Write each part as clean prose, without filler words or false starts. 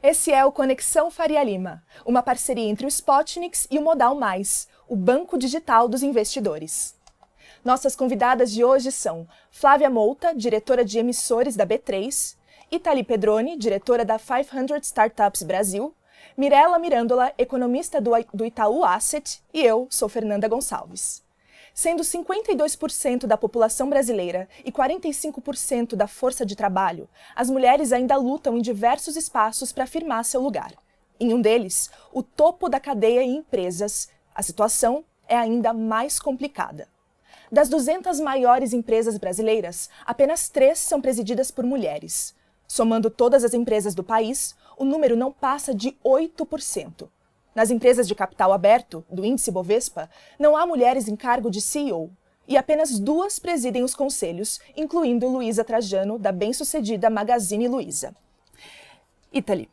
Esse é o Conexão Faria Lima, uma parceria entre o Spotnix e o Modal Mais, o banco digital dos investidores. Nossas convidadas de hoje são Flávia Mouta, diretora de emissores da B3, Itali Pedroni, diretora da 500 Startups Brasil, Mirella Mirandola, economista do Itaú Asset, e eu sou Fernanda Gonçalves. Sendo 52% da população brasileira e 45% da força de trabalho, as mulheres ainda lutam em diversos espaços para afirmar seu lugar. Em um deles, o topo da cadeia em empresas, a situação é ainda mais complicada. Das 200 maiores empresas brasileiras, apenas 3 são presididas por mulheres. Somando todas as empresas do país, o número não passa de 8%. Nas empresas de capital aberto, do índice Bovespa, não há mulheres em cargo de CEO, e apenas 2 presidem os conselhos, incluindo Luísa Trajano, da bem-sucedida Magazine Luiza. Itali,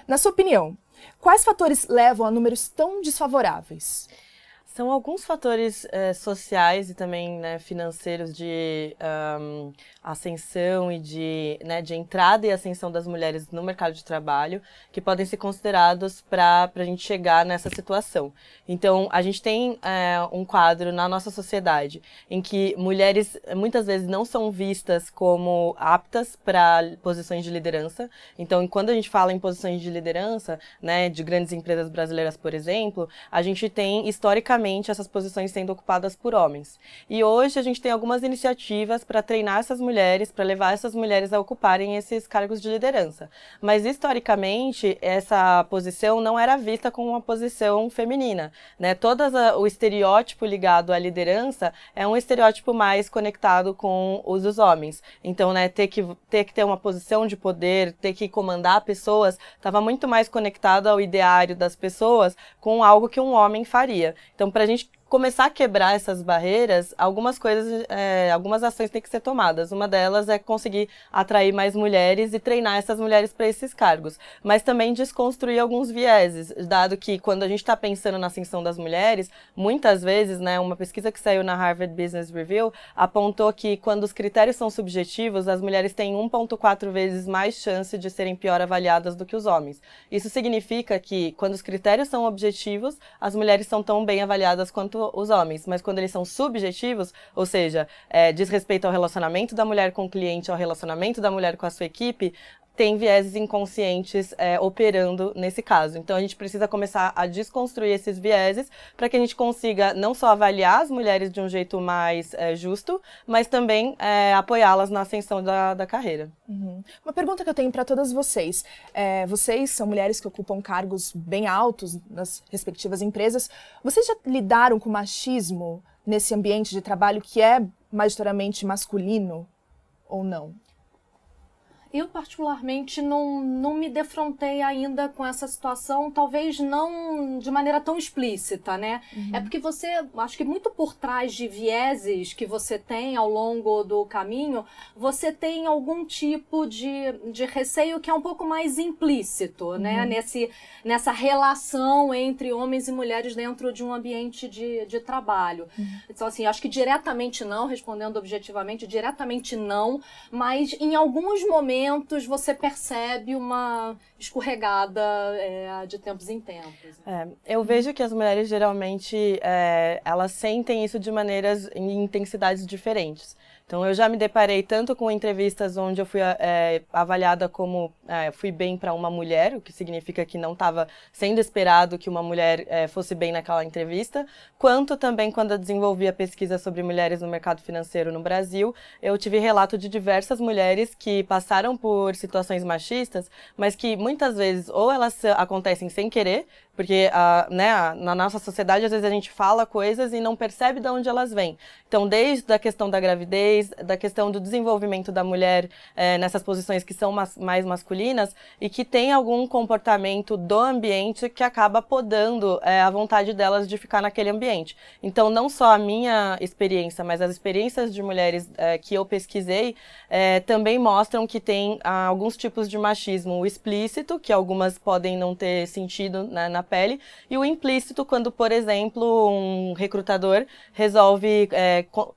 na sua opinião, quais fatores levam a números tão desfavoráveis? São alguns fatores sociais e também, né, financeiros de ascensão e de entrada e ascensão das mulheres no mercado de trabalho que podem ser considerados para a gente chegar nessa situação. Então, a gente tem um quadro na nossa sociedade em que mulheres muitas vezes não são vistas como aptas para posições de liderança. Então, quando a gente fala em posições de liderança, né, de grandes empresas brasileiras, por exemplo, a gente tem historicamente essas posições sendo ocupadas por homens. E hoje a gente tem algumas iniciativas para treinar essas mulheres, para levar essas mulheres a ocuparem esses cargos de liderança. Mas historicamente essa posição não era vista como uma posição feminina, né? Todo o estereótipo ligado à liderança é um estereótipo mais conectado com os dos homens. Então, né, ter que ter uma posição de poder, ter que comandar pessoas, estava muito mais conectado ao ideário das pessoas com algo que um homem faria. Então, para a gente começar a quebrar essas barreiras, algumas ações têm que ser tomadas. Uma delas é conseguir atrair mais mulheres e treinar essas mulheres para esses cargos. Mas também desconstruir alguns vieses, dado que quando a gente está pensando na ascensão das mulheres, muitas vezes, né, uma pesquisa que saiu na Harvard Business Review apontou que quando os critérios são subjetivos, as mulheres têm 1,4 vezes mais chance de serem pior avaliadas do que os homens. Isso significa que quando os critérios são objetivos, as mulheres são tão bem avaliadas quanto os homens, mas quando eles são subjetivos, ou seja, diz respeito ao relacionamento da mulher com o cliente, ao relacionamento da mulher com a sua equipe, tem vieses inconscientes operando nesse caso. Então, a gente precisa começar a desconstruir esses vieses para que a gente consiga não só avaliar as mulheres de um jeito mais justo, mas também apoiá-las na ascensão da carreira. Uhum. Uma pergunta que eu tenho para todas vocês. Vocês são mulheres que ocupam cargos bem altos nas respectivas empresas. Vocês já lidaram com machismo nesse ambiente de trabalho que é majoritariamente masculino ou não? Eu, particularmente, não me defrontei ainda com essa situação, talvez não de maneira tão explícita, né? Uhum. É porque acho que muito por trás de vieses que você tem ao longo do caminho, você tem algum tipo de receio que é um pouco mais implícito, né? Nessa relação entre homens e mulheres dentro de um ambiente de trabalho. Uhum. Então, assim, acho que diretamente não, respondendo objetivamente, diretamente não, mas em alguns momentos você percebe uma escorregada de tempos em tempos. Eu vejo que as mulheres geralmente elas sentem isso de maneiras em intensidades diferentes. Então, eu já me deparei tanto com entrevistas onde eu fui avaliada como fui bem para uma mulher, o que significa que não estava sendo esperado que uma mulher fosse bem naquela entrevista, quanto também quando eu desenvolvi a pesquisa sobre mulheres no mercado financeiro no Brasil, eu tive relato de diversas mulheres que passaram por situações machistas, mas que muitas vezes ou elas acontecem sem querer, porque na nossa sociedade às vezes a gente fala coisas e não percebe de onde elas vêm. Então, desde a questão da gravidez, da questão do desenvolvimento da mulher nessas posições que são mais masculinas e que tem algum comportamento do ambiente que acaba podando a vontade delas de ficar naquele ambiente. Então, não só a minha experiência, mas as experiências de mulheres que eu pesquisei também mostram que tem alguns tipos de machismo explícito, que algumas podem não ter sentido, né, na na pele, e o implícito quando, por exemplo, um recrutador resolve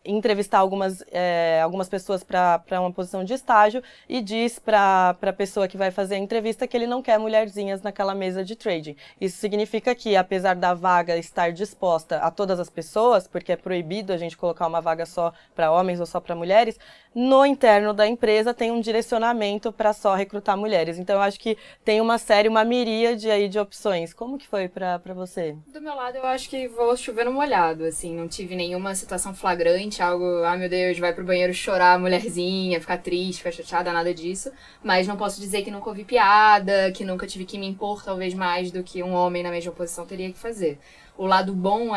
entrevistar algumas pessoas para uma posição de estágio e diz para a pessoa que vai fazer a entrevista que ele não quer mulherzinhas naquela mesa de trading. Isso significa que, apesar da vaga estar disposta a todas as pessoas, porque é proibido a gente colocar uma vaga só para homens ou só para mulheres, no interno da empresa tem um direcionamento para só recrutar mulheres. Então, eu acho que tem uma miríade aí de opções. Como que foi para você? Do meu lado, eu acho que vou chover no molhado, assim, não tive nenhuma situação flagrante, algo, meu Deus, vai pro banheiro chorar, mulherzinha, ficar triste, ficar chateada, nada disso. Mas não posso dizer que nunca ouvi piada, que nunca tive que me impor, talvez mais do que um homem na mesma posição teria que fazer. O lado bom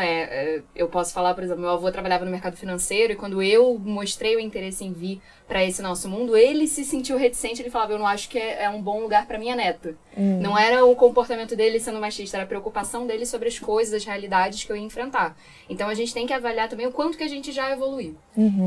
eu posso falar, por exemplo, meu avô trabalhava no mercado financeiro e quando eu mostrei o interesse em vir para esse nosso mundo, ele se sentiu reticente, ele falava, eu não acho que é um bom lugar para minha neta. Não era o comportamento dele sendo machista, era a preocupação dele sobre as coisas, as realidades que eu ia enfrentar. Então a gente tem que avaliar também o quanto que a gente já evoluiu.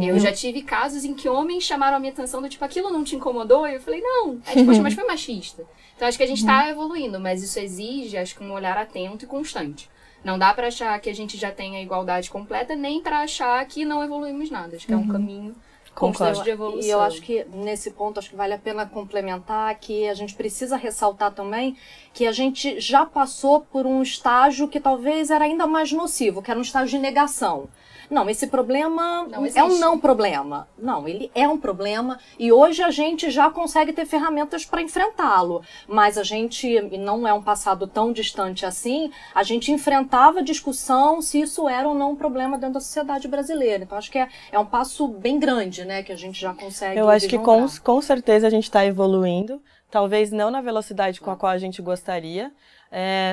Eu já tive casos em que homens chamaram a minha atenção do tipo, aquilo não te incomodou? E eu falei, não. Aí tipo, poxa, mas foi machista. Então acho que a gente tá evoluindo, mas isso exige, acho que um olhar atento e constante. Não dá para achar que a gente já tem a igualdade completa, nem para achar que não evoluímos nada. Acho que é um caminho constante de evolução. E eu acho que nesse ponto acho que vale a pena complementar que a gente precisa ressaltar também que a gente já passou por um estágio que talvez era ainda mais nocivo, que era um estágio de negação. Não, esse problema é um não problema. Não, ele é um problema e hoje a gente já consegue ter ferramentas para enfrentá-lo. Mas a gente, e não é um passado tão distante assim, a gente enfrentava a discussão se isso era ou não um problema dentro da sociedade brasileira. Então acho que é um passo bem grande, né, que a gente já consegue. Eu acho que com certeza a gente está evoluindo. Talvez não na velocidade com a qual a gente gostaria,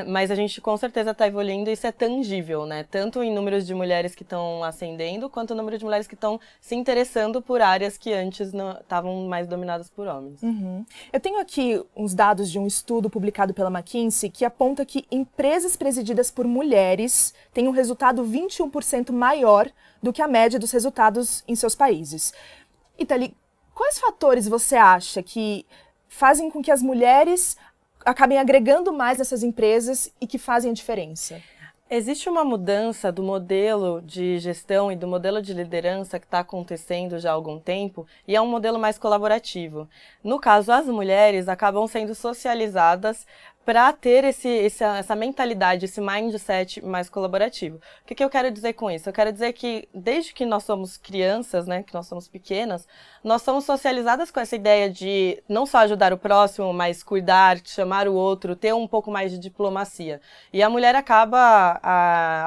mas a gente com certeza está evoluindo e isso é tangível, né? Tanto em números de mulheres que estão ascendendo, quanto o número de mulheres que estão se interessando por áreas que antes estavam mais dominadas por homens. Eu tenho aqui uns dados de um estudo publicado pela McKinsey que aponta que empresas presididas por mulheres têm um resultado 21% maior do que a média dos resultados em seus países. Itália, quais fatores você acha que fazem com que as mulheres acabem agregando mais nessas empresas e que fazem a diferença? Existe uma mudança do modelo de gestão e do modelo de liderança que está acontecendo já há algum tempo e é um modelo mais colaborativo. No caso, as mulheres acabam sendo socializadas para ter essa mentalidade, esse mindset mais colaborativo. O que eu quero dizer com isso? Eu quero dizer que desde que nós somos crianças, né, que nós somos pequenas, nós somos socializadas com essa ideia de não só ajudar o próximo, mas cuidar, chamar o outro, ter um pouco mais de diplomacia. E a mulher acaba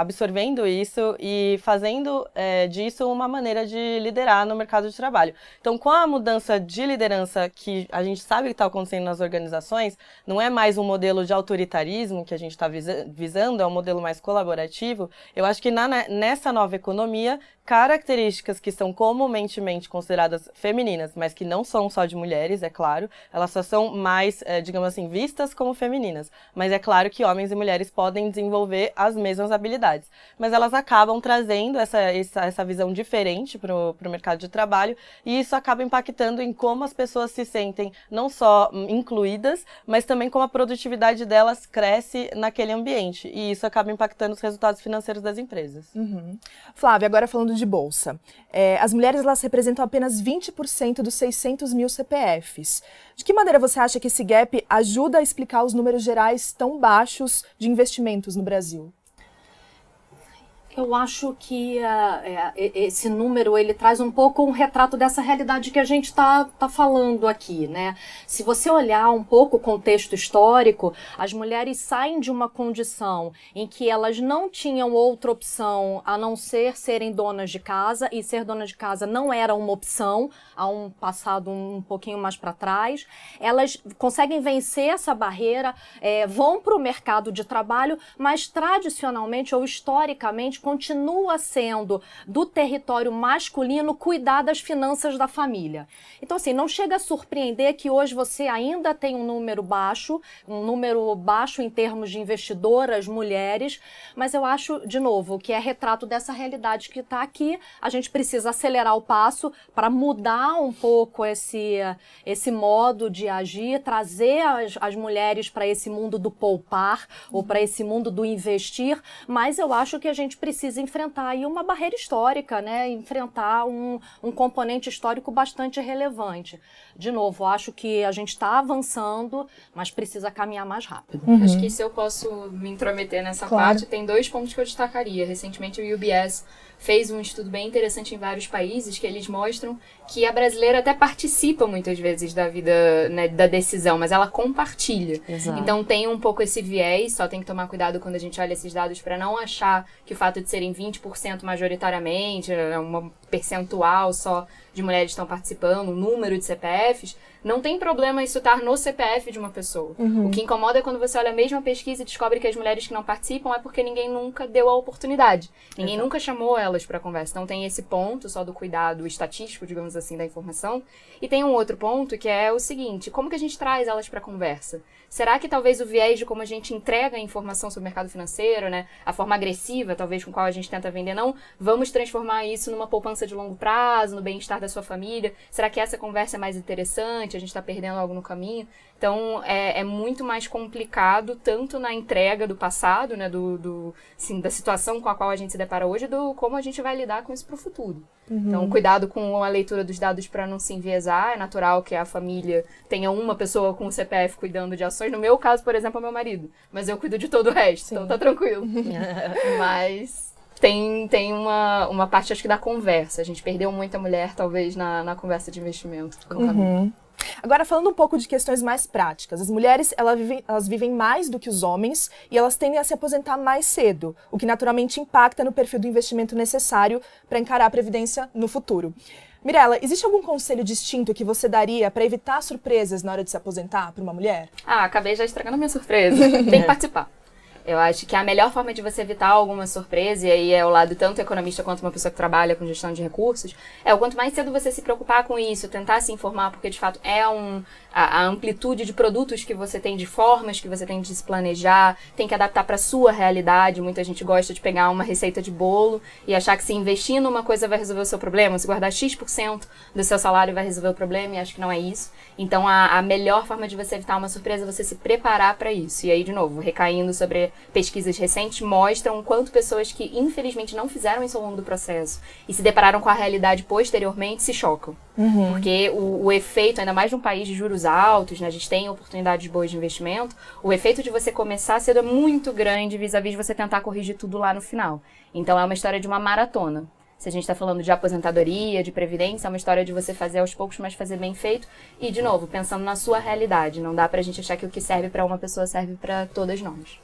absorvendo isso e fazendo disso uma maneira de liderar no mercado de trabalho. Então, com a mudança de liderança que a gente sabe que está acontecendo nas organizações, não é mais um modelo de autoritarismo que a gente está visando, é um modelo mais colaborativo. Eu acho que nessa nova economia, características que são comumente consideradas femininas, mas que não são só de mulheres, é claro, elas só são mais, digamos assim, vistas como femininas. Mas é claro que homens e mulheres podem desenvolver as mesmas habilidades. Mas elas acabam trazendo essa visão diferente para o mercado de trabalho e isso acaba impactando em como as pessoas se sentem não só incluídas, mas também como a produtividade delas cresce naquele ambiente. E isso acaba impactando os resultados financeiros das empresas. Flávia, agora falando de bolsa. As mulheres elas representam apenas 20% dos 600 mil CPFs. De que maneira você acha que esse gap ajuda a explicar os números gerais tão baixos de investimentos no Brasil? Eu acho que esse número ele traz um pouco um retrato dessa realidade que a gente está falando aqui, né? Se você olhar um pouco o contexto histórico, as mulheres saem de uma condição em que elas não tinham outra opção a não ser serem donas de casa, e ser dona de casa não era uma opção há um passado um pouquinho mais para trás. Elas conseguem vencer essa barreira, vão para o mercado de trabalho, mas tradicionalmente ou historicamente continua sendo do território masculino cuidar das finanças da família. Então, assim, não chega a surpreender que hoje você ainda tem um número baixo em termos de investidoras, mulheres, mas eu acho, de novo, que é retrato dessa realidade que está aqui. A gente precisa acelerar o passo para mudar um pouco esse modo de agir, trazer as mulheres para esse mundo do poupar ou para esse mundo do investir, mas eu acho que a gente precisa enfrentar aí uma barreira histórica, né? Enfrentar um componente histórico bastante relevante. De novo, acho que a gente está avançando, mas precisa caminhar mais rápido. Acho que se eu posso me intrometer nessa parte, tem 2 pontos que eu destacaria. Recentemente o UBS fez um estudo bem interessante em vários países que eles mostram que a brasileira até participa muitas vezes da vida, né, da decisão, mas ela compartilha. Exato. Então tem um pouco esse viés, só tem que tomar cuidado quando a gente olha esses dados para não achar que o fato de serem 20% majoritariamente, uma percentual só de mulheres que estão participando, um número de CPFs, não tem problema isso estar no CPF de uma pessoa. O que incomoda é quando você olha a mesma pesquisa e descobre que as mulheres que não participam é porque ninguém nunca deu a oportunidade. Ninguém nunca chamou elas para conversa. Então tem esse ponto só do cuidado estatístico, digamos assim, da informação. E tem um outro ponto que é o seguinte, como que a gente traz elas para conversa? Será que talvez o viés de como a gente entrega a informação sobre o mercado financeiro, né, a forma agressiva, talvez, com qual a gente tenta vender, não vamos transformar isso numa poupança de longo prazo, no bem-estar da sua família? Será que essa conversa é mais interessante? A gente está perdendo algo no caminho? Então, é muito mais complicado, tanto na entrega do passado, né, assim, da situação com a qual a gente se depara hoje, do como a gente vai lidar com isso para o futuro. Então, cuidado com a leitura dos dados para não se enviesar. É natural que a família tenha uma pessoa com o CPF cuidando de ações. No meu caso, por exemplo, é meu marido. Mas eu cuido de todo o resto, então tá tranquilo. Mas tem uma parte, acho que, da conversa. A gente perdeu muita mulher, talvez, na conversa de investimento. Agora, falando um pouco de questões mais práticas, as mulheres elas vivem mais do que os homens e elas tendem a se aposentar mais cedo, o que naturalmente impacta no perfil do investimento necessário para encarar a previdência no futuro. Mirela, existe algum conselho distinto que você daria para evitar surpresas na hora de se aposentar para uma mulher? Acabei já estragando a minha surpresa. Tem que participar. Eu acho que a melhor forma de você evitar alguma surpresa, e aí é o lado tanto economista quanto uma pessoa que trabalha com gestão de recursos, é o quanto mais cedo você se preocupar com isso, tentar se informar, porque de fato é a amplitude de produtos que você tem, de formas que você tem de se planejar, tem que adaptar para a sua realidade. Muita gente gosta de pegar uma receita de bolo e achar que se investir numa coisa vai resolver o seu problema, se guardar X% do seu salário vai resolver o problema, e acho que não é isso. Então a melhor forma de você evitar uma surpresa é você se preparar para isso. E aí, de novo, recaindo sobre pesquisas recentes, mostram o quanto pessoas que infelizmente não fizeram isso ao longo do processo e se depararam com a realidade posteriormente se chocam. Porque o efeito, ainda mais num país de juros altos, né, a gente tem oportunidades boas de investimento, o efeito de você começar cedo é muito grande vis-à-vis de você tentar corrigir tudo lá no final. Então é uma história de uma maratona. Se a gente está falando de aposentadoria, de previdência, é uma história de você fazer aos poucos, mas fazer bem feito. E, de novo, pensando na sua realidade. Não dá pra gente achar que o que serve pra uma pessoa serve pra todas nós.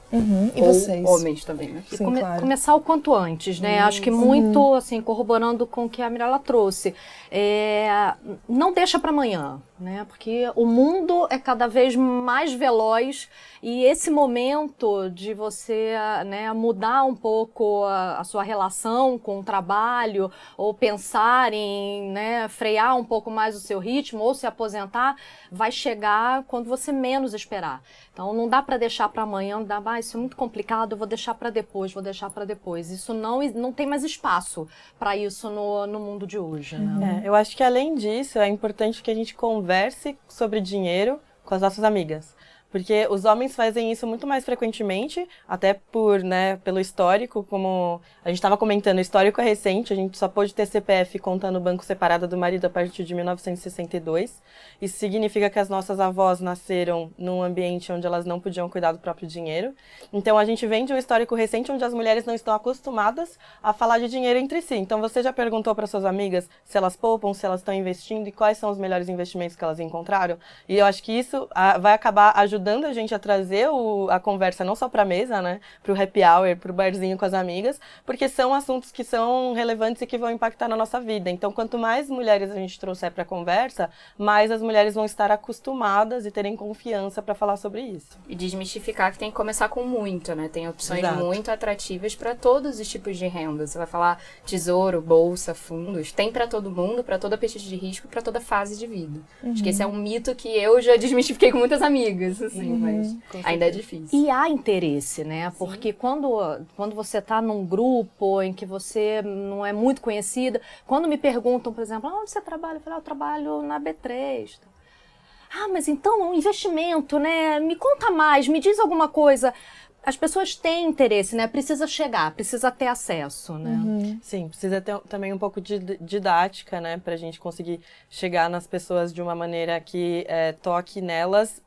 E vocês? Ou homens também, né? Sim, claro. Começar o quanto antes, né? Acho que muito, assim, corroborando com o que a Mirela trouxe. Não deixa para amanhã, né? Porque o mundo é cada vez mais veloz e esse momento de você, né, mudar um pouco a sua relação com o trabalho ou pensar em, né, frear um pouco mais o seu ritmo ou se aposentar, vai chegar quando você menos esperar. Então não dá para deixar para amanhã, isso é muito complicado, eu vou deixar para depois, Isso não tem mais espaço para isso no mundo de hoje, né? Eu acho que além disso, é importante que a gente converse sobre dinheiro com as nossas amigas. Porque os homens fazem isso muito mais frequentemente, até pelo histórico, como a gente estava comentando, o histórico é recente, a gente só pôde ter CPF conta no banco separada do marido a partir de 1962. Isso significa que as nossas avós nasceram num ambiente onde elas não podiam cuidar do próprio dinheiro. Então a gente vem de um histórico recente onde as mulheres não estão acostumadas a falar de dinheiro entre si. Então você já perguntou para suas amigas se elas poupam, se elas estão investindo e quais são os melhores investimentos que elas encontraram? E eu acho que isso vai acabar ajudando ajudando a gente a trazer a conversa não só para a mesa, né, para o happy hour, para o barzinho com as amigas, porque são assuntos que são relevantes e que vão impactar na nossa vida. Então, quanto mais mulheres a gente trouxer para a conversa, mais as mulheres vão estar acostumadas e terem confiança para falar sobre isso. E desmistificar que tem que começar com muito, né? Tem opções Exato. muito atrativas para todos os tipos de renda. Você vai falar tesouro, bolsa, fundos, tem para todo mundo, para todo apetite de risco, para toda fase de vida. Acho que esse é um mito que eu já desmistifiquei com muitas amigas, assim, mas ainda é difícil. E há interesse, né? Porque quando você está num grupo em que você não é muito conhecida, quando me perguntam, por exemplo, onde você trabalha? Eu falo, eu trabalho na B3. Ah, mas então é um investimento, né? Me conta mais, me diz alguma coisa. As pessoas têm interesse, né? Precisa chegar, precisa ter acesso, né? Sim, precisa ter também um pouco de didática, né? Pra gente conseguir chegar nas pessoas de uma maneira que toque nelas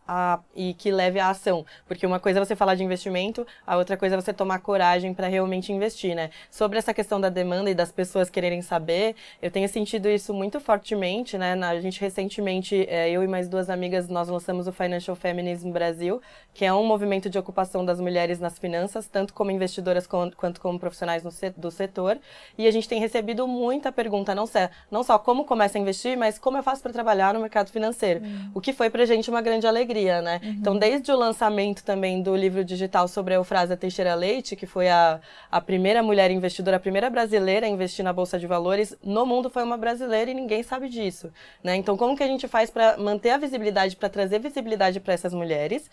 e que leve à ação. Porque uma coisa é você falar de investimento, a outra coisa é você tomar coragem para realmente investir, né? Sobre essa questão da demanda e das pessoas quererem saber, eu tenho sentido isso muito fortemente, né? A gente recentemente, eu e mais 2 amigas, nós lançamos o Financial Feminism Brasil, que é um movimento de ocupação das mulheres nas finanças, tanto como investidoras quanto como profissionais do setor. E a gente tem recebido muita pergunta, não só como começa a investir, mas como eu faço para trabalhar no mercado financeiro. O que foi pra gente uma grande alegria, né? Então, desde o lançamento também do livro digital sobre a Eufrásia Teixeira Leite, que foi a primeira mulher investidora, a primeira brasileira a investir na Bolsa de Valores, no mundo foi uma brasileira e ninguém sabe disso, né? Então, como que a gente faz para manter a visibilidade, para trazer visibilidade para essas mulheres?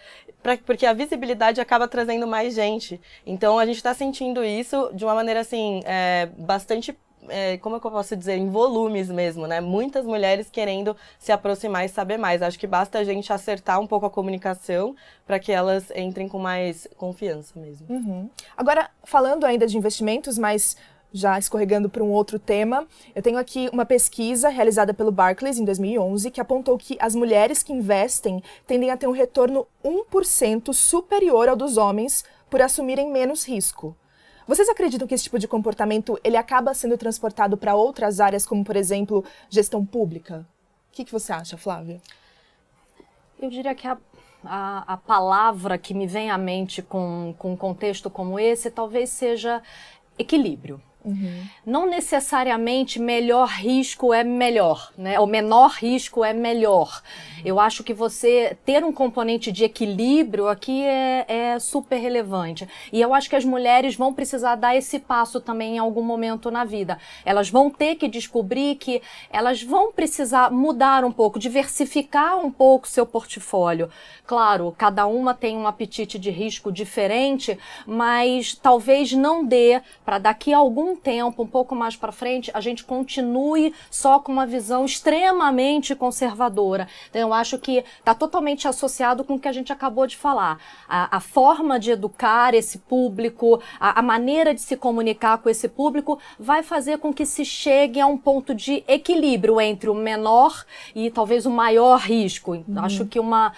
Porque a visibilidade acaba trazendo mais gente. Então, a gente está sentindo isso de uma maneira, assim, bastante... como é que eu posso dizer, em volumes mesmo, né? Muitas mulheres querendo se aproximar e saber mais. Acho que basta a gente acertar um pouco a comunicação para que elas entrem com mais confiança mesmo. Agora, falando ainda de investimentos, mas já escorregando para um outro tema, eu tenho aqui uma pesquisa realizada pelo Barclays em 2011 que apontou que as mulheres que investem tendem a ter um retorno 1% superior ao dos homens por assumirem menos risco. Vocês acreditam que esse tipo de comportamento ele acaba sendo transportado para outras áreas, como, por exemplo, gestão pública? O que você acha, Flávia? Eu diria que a palavra que me vem à mente com um contexto como esse talvez seja equilíbrio. Não necessariamente melhor risco é melhor, né? O menor risco é melhor. Eu acho que você ter um componente de equilíbrio aqui é super relevante. E eu acho que as mulheres vão precisar dar esse passo também em algum momento na vida. Elas vão ter que descobrir que elas vão precisar mudar um pouco, diversificar um pouco seu portfólio. Claro, cada uma tem um apetite de risco diferente, mas talvez não dê para daqui a algum tempo, um pouco mais para frente, a gente continue só com uma visão extremamente conservadora. Então, eu acho que está totalmente associado com o que a gente acabou de falar. A forma de educar esse público, a maneira de se comunicar com esse público vai fazer com que se chegue a um ponto de equilíbrio entre o menor e talvez o maior risco. Acho que uma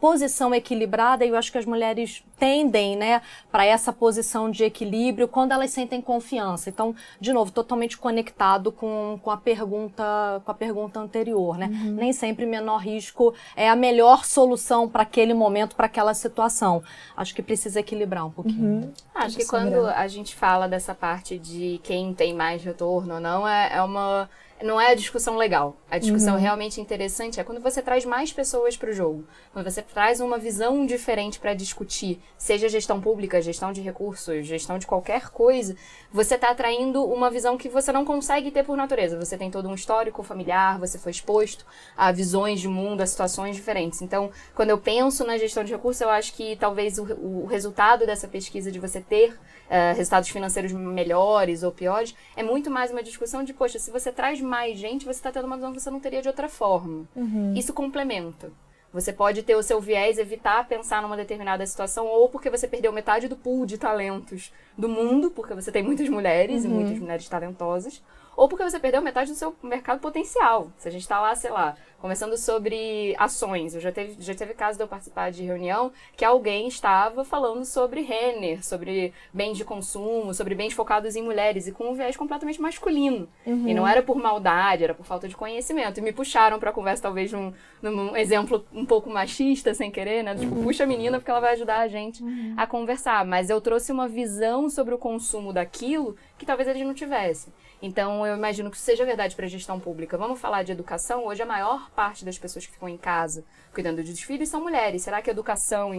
posição equilibrada, e eu acho que as mulheres tendem, né, para essa posição de equilíbrio quando elas sentem confiança. Então, de novo, totalmente conectado com a pergunta anterior, né? Nem sempre menor risco é a melhor solução para aquele momento, para aquela situação. Acho que precisa equilibrar um pouquinho. Acho que quando a gente fala dessa parte de quem tem mais retorno ou não, não é a discussão legal. A discussão realmente interessante é quando você traz mais pessoas para o jogo. Quando você traz uma visão diferente para discutir, seja gestão pública, gestão de recursos, gestão de qualquer coisa, você está atraindo uma visão que você não consegue ter por natureza. Você tem todo um histórico familiar, você foi exposto a visões de mundo, a situações diferentes. Então, quando eu penso na gestão de recursos, eu acho que talvez o resultado dessa pesquisa de você ter resultados financeiros melhores ou piores, é muito mais uma discussão de, poxa, se você traz mais gente, você está tendo uma visão que você não teria de outra forma. Isso complementa. Você pode ter o seu viés, evitar pensar numa determinada situação, ou porque você perdeu metade do pool de talentos do mundo, porque você tem muitas mulheres e muitas mulheres talentosas, ou porque você perdeu metade do seu mercado potencial. Se a gente está lá, sei lá, conversando sobre ações, já teve caso de eu participar de reunião que alguém estava falando sobre Renner, sobre bens de consumo, sobre bens focados em mulheres, e com um viés completamente masculino. E não era por maldade, era por falta de conhecimento. E me puxaram para a conversa, talvez num exemplo um pouco machista, sem querer, né? Tipo, puxa a menina porque ela vai ajudar a gente a conversar. Mas eu trouxe uma visão sobre o consumo daquilo que talvez eles não tivessem. Então, eu imagino que isso seja verdade para a gestão pública. Vamos falar de educação? Hoje, a maior parte das pessoas que ficam em casa cuidando dos filhos são mulheres. Será que a educação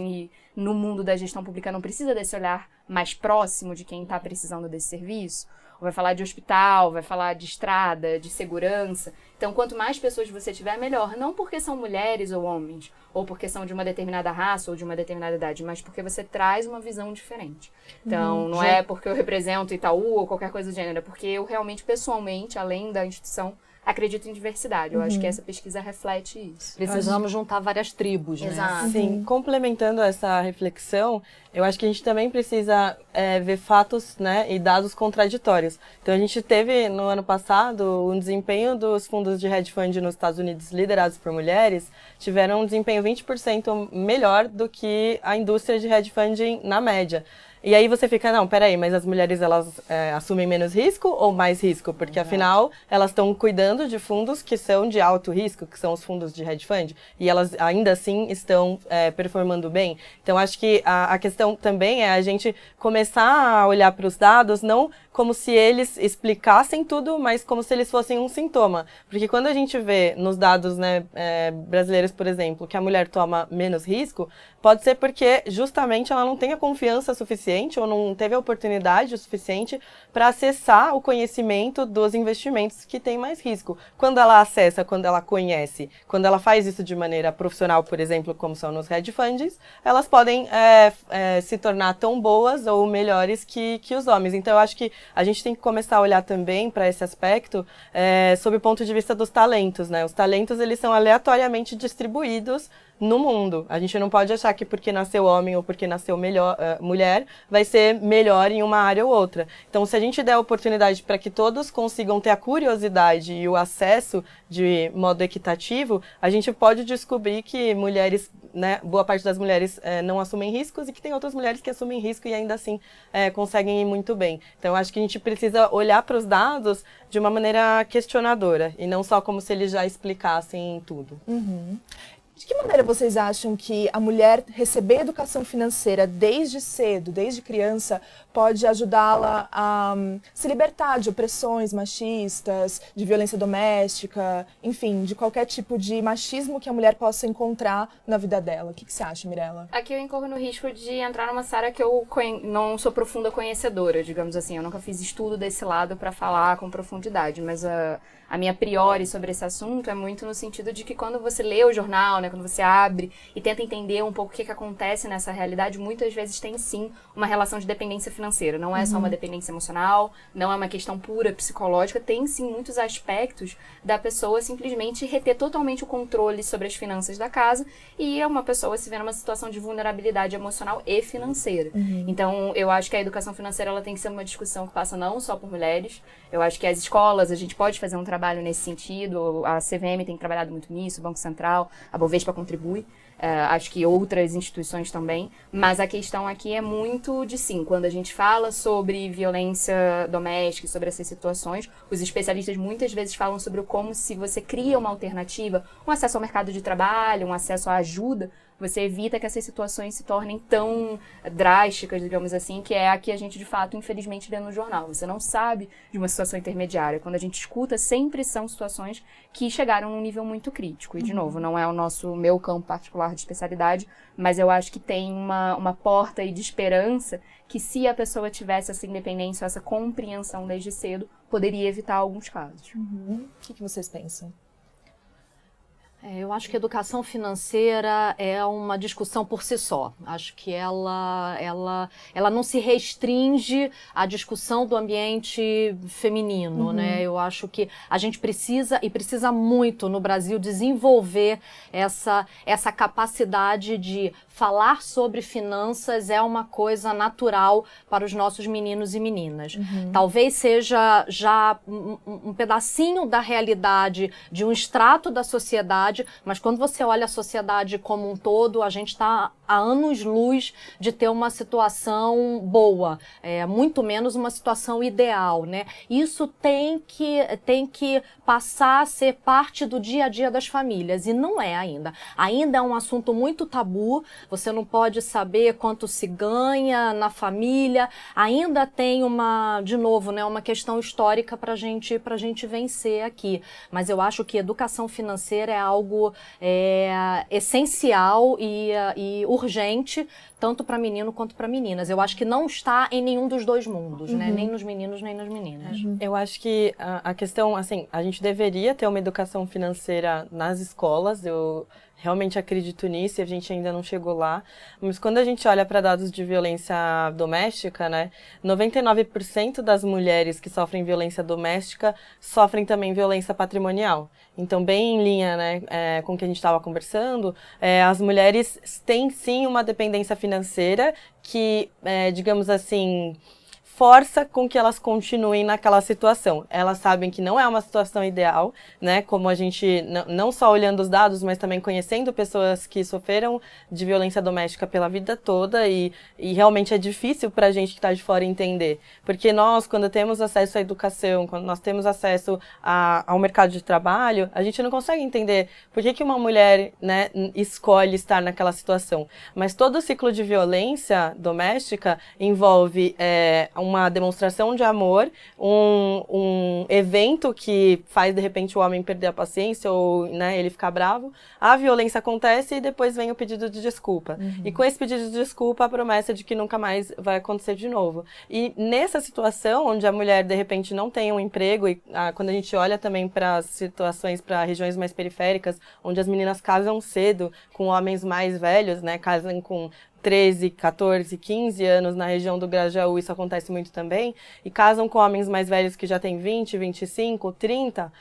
no mundo da gestão pública não precisa desse olhar mais próximo de quem está precisando desse serviço? Ou vai falar de hospital, vai falar de estrada, de segurança. Então, quanto mais pessoas você tiver, melhor. Não porque são mulheres ou homens, ou porque são de uma determinada raça ou de uma determinada idade, mas porque você traz uma visão diferente. Então, não é porque eu represento Itaú ou qualquer coisa do gênero, é porque eu realmente, pessoalmente, além da instituição, acredito em diversidade. Eu acho que essa pesquisa reflete isso. Precisamos juntar várias tribos, né? Exato. Sim, complementando essa reflexão, eu acho que a gente também precisa ver fatos, né, e dados contraditórios. Então, a gente teve, no ano passado, um desempenho dos fundos de hedge fund nos Estados Unidos liderados por mulheres, tiveram um desempenho 20% melhor do que a indústria de hedge funding na média. E aí você fica, não, peraí, mas as mulheres, elas assumem menos risco ou mais risco? Porque, afinal, elas estão cuidando de fundos que são de alto risco, que são os fundos de hedge fund, e elas ainda assim estão performando bem. Então, acho que a questão também é a gente começar a olhar para os dados, não como se eles explicassem tudo, mas como se eles fossem um sintoma. Porque quando a gente vê nos dados, né, brasileiros, por exemplo, que a mulher toma menos risco, pode ser porque justamente ela não tem a confiança suficiente ou não teve a oportunidade o suficiente para acessar o conhecimento dos investimentos que têm mais risco. Quando ela acessa, quando ela conhece, quando ela faz isso de maneira profissional, por exemplo, como são nos hedge funds, elas podem se tornar tão boas ou melhores que os homens. Então, eu acho que a gente tem que começar a olhar também para esse aspecto sob o ponto de vista dos talentos, né? Os talentos, eles são aleatoriamente distribuídos no mundo. A gente não pode achar que porque nasceu homem ou porque nasceu mulher, vai ser melhor em uma área ou outra. Então, se a gente der a oportunidade para que todos consigam ter a curiosidade e o acesso de modo equitativo, a gente pode descobrir que mulheres, né, boa parte das mulheres não assumem riscos e que tem outras mulheres que assumem risco e ainda assim conseguem ir muito bem. Então, acho que a gente precisa olhar para os dados de uma maneira questionadora e não só como se eles já explicassem tudo. De que maneira vocês acham que a mulher receber educação financeira desde cedo, desde criança, pode ajudá-la a se libertar de opressões machistas, de violência doméstica, enfim, de qualquer tipo de machismo que a mulher possa encontrar na vida dela? O que você acha, Mirella? Aqui eu incorro no risco de entrar numa área que eu não sou profunda conhecedora, digamos assim. Eu nunca fiz estudo desse lado para falar com profundidade, mas a minha priori sobre esse assunto é muito no sentido de que quando você lê o jornal, né, quando você abre e tenta entender um pouco o que acontece nessa realidade, muitas vezes tem sim uma relação de dependência financeira. Não é só uma dependência emocional, não é uma questão pura psicológica, tem sim muitos aspectos da pessoa simplesmente reter totalmente o controle sobre as finanças da casa e uma pessoa se vê numa situação de vulnerabilidade emocional e financeira. Então, eu acho que a educação financeira ela tem que ser uma discussão que passa não só por mulheres. Eu acho que as escolas, a gente pode fazer um trabalho nesse sentido, a CVM tem trabalhado muito nisso, o Banco Central, a Bovespa contribui, acho que outras instituições também, mas a questão aqui é muito de sim, quando a gente fala sobre violência doméstica, sobre essas situações, os especialistas muitas vezes falam sobre como se você cria uma alternativa, um acesso ao mercado de trabalho, um acesso à ajuda, você evita que essas situações se tornem tão drásticas, digamos assim, que é a que a gente, de fato, infelizmente, lê no jornal. Você não sabe de uma situação intermediária. Quando a gente escuta, sempre são situações que chegaram a um nível muito crítico. E, de novo, não é meu campo particular de especialidade, mas eu acho que tem uma porta aí de esperança que, se a pessoa tivesse essa independência, essa compreensão desde cedo, poderia evitar alguns casos. O que vocês pensam? Eu acho que a educação financeira é uma discussão por si só. Acho que ela não se restringe à discussão do ambiente feminino, né? Eu acho que a gente precisa muito no Brasil desenvolver essa capacidade de falar sobre finanças é uma coisa natural para os nossos meninos e meninas. Talvez seja já um pedacinho da realidade de um extrato da sociedade, mas quando você olha a sociedade como um todo, a gente está há anos-luz de ter uma situação boa, muito menos uma situação ideal, né? Isso tem que passar a ser parte do dia a dia das famílias, e não é ainda. Ainda é um assunto muito tabu, você não pode saber quanto se ganha na família, ainda tem de novo, né, uma questão histórica pra gente vencer aqui. Mas eu acho que educação financeira é algo essencial e urgente, tanto para menino quanto para meninas. Eu acho que não está em nenhum dos dois mundos, né? Nem nos meninos, nem nas meninas. Eu acho que a questão, assim, a gente deveria ter uma educação financeira nas escolas, eu realmente acredito nisso e a gente ainda não chegou lá. Mas quando a gente olha para dados de violência doméstica, né, 99% das mulheres que sofrem violência doméstica sofrem também violência patrimonial. Então, bem em linha, né, com o que a gente estava conversando, as mulheres têm sim uma dependência financeira que, digamos assim, força com que elas continuem naquela situação. Elas sabem que não é uma situação ideal, né? Como a gente, não só olhando os dados, mas também conhecendo pessoas que sofreram de violência doméstica pela vida toda e realmente é difícil pra gente que está de fora entender. Porque nós, quando temos acesso à educação, quando nós temos acesso ao mercado de trabalho, a gente não consegue entender por que uma mulher, né, escolhe estar naquela situação. Mas todo o ciclo de violência doméstica envolve uma demonstração de amor, um evento que faz, de repente, o homem perder a paciência ou, né, ele ficar bravo, a violência acontece e depois vem o pedido de desculpa. E com esse pedido de desculpa, a promessa de que nunca mais vai acontecer de novo. E nessa situação, onde a mulher, de repente, não tem um emprego, e quando a gente olha também para situações, para regiões mais periféricas, onde as meninas casam cedo com homens mais velhos, né, casam com 13, 14, 15 anos, na região do Grajaú, isso acontece muito também, e casam com homens mais velhos que já têm 20, 25, 30,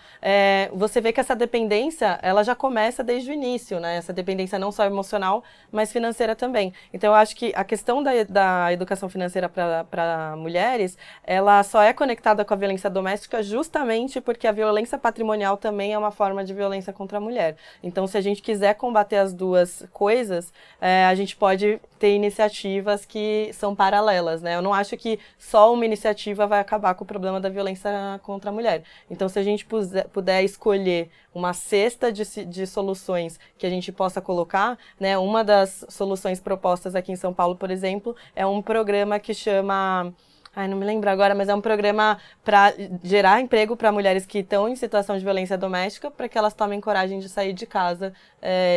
você vê que essa dependência, ela já começa desde o início, né? Essa dependência não só emocional, mas financeira também. Então, eu acho que a questão da educação financeira para mulheres, ela só é conectada com a violência doméstica justamente porque a violência patrimonial também é uma forma de violência contra a mulher. Então, se a gente quiser combater as duas coisas, a gente pode ter iniciativas que são paralelas, né? Eu não acho que só uma iniciativa vai acabar com o problema da violência contra a mulher. Então, se a gente puder escolher uma cesta de soluções que a gente possa colocar, né? Uma das soluções propostas aqui em São Paulo, por exemplo, é um programa que chama... não me lembro agora, mas é um programa para gerar emprego para mulheres que estão em situação de violência doméstica, para que elas tomem coragem de sair de casa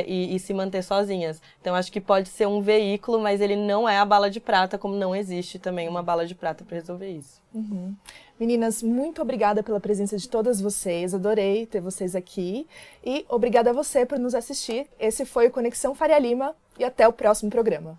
e se manter sozinhas. Então, acho que pode ser um veículo, mas ele não é a bala de prata, como não existe também uma bala de prata para resolver isso. Meninas, muito obrigada pela presença de todas vocês, adorei ter vocês aqui. E obrigada a você por nos assistir. Esse foi o Conexão Faria Lima e até o próximo programa.